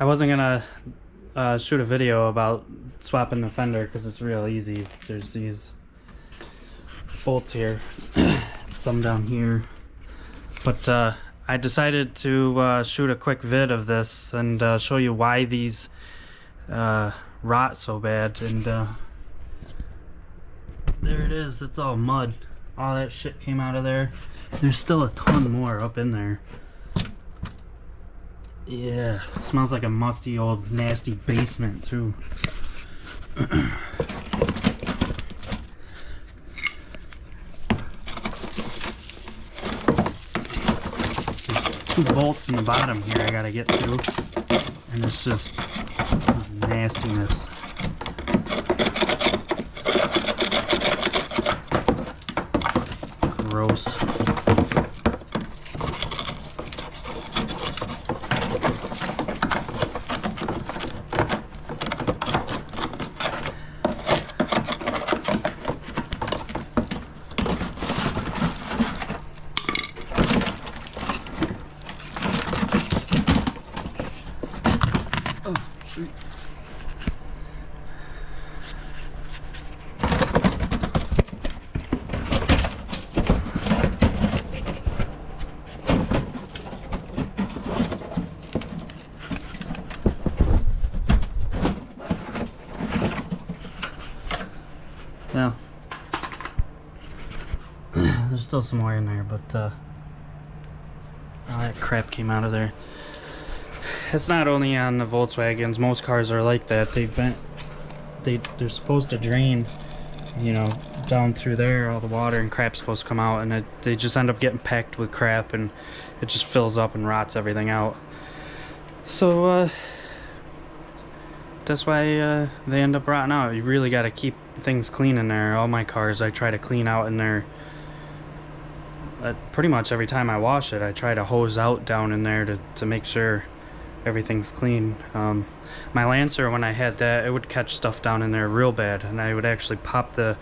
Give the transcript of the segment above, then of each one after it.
I wasn't gonna shoot a video about swapping the fender because it's real easy. There's these bolts here, some down here, but I decided to shoot a quick vid of this and show you why these rot so bad. And there it is. It's all mud. All that shit came out of there. There's still a ton more up in there. Yeah, it smells like a musty old nasty basement too. Two bolts in the bottom here I gotta get to, and it's just nastiness. Gross. Oh, shoot. Now, there's still some more in there, but all that crap came out of there. It's not only on the Volkswagens, most cars are like that. They're supposed to drain, you know, down through there, all the water and crap's supposed to come out, and they just end up getting packed with crap, and it just fills up and rots everything out. So that's why they end up rotting out. You really got to keep things clean in there. All my cars I try to clean out in there. Pretty much every time I wash it, I try to hose out down in there to make sure everything's clean. My Lancer, when I had that, it would catch stuff down in there real bad, and I would actually pop the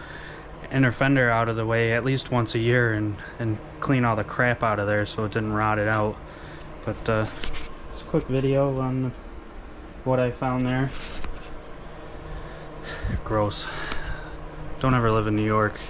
inner fender out of the way at least once a year and clean all the crap out of there so it didn't rot it out. But it's a quick video on what I found there. Gross. Don't ever live in New York.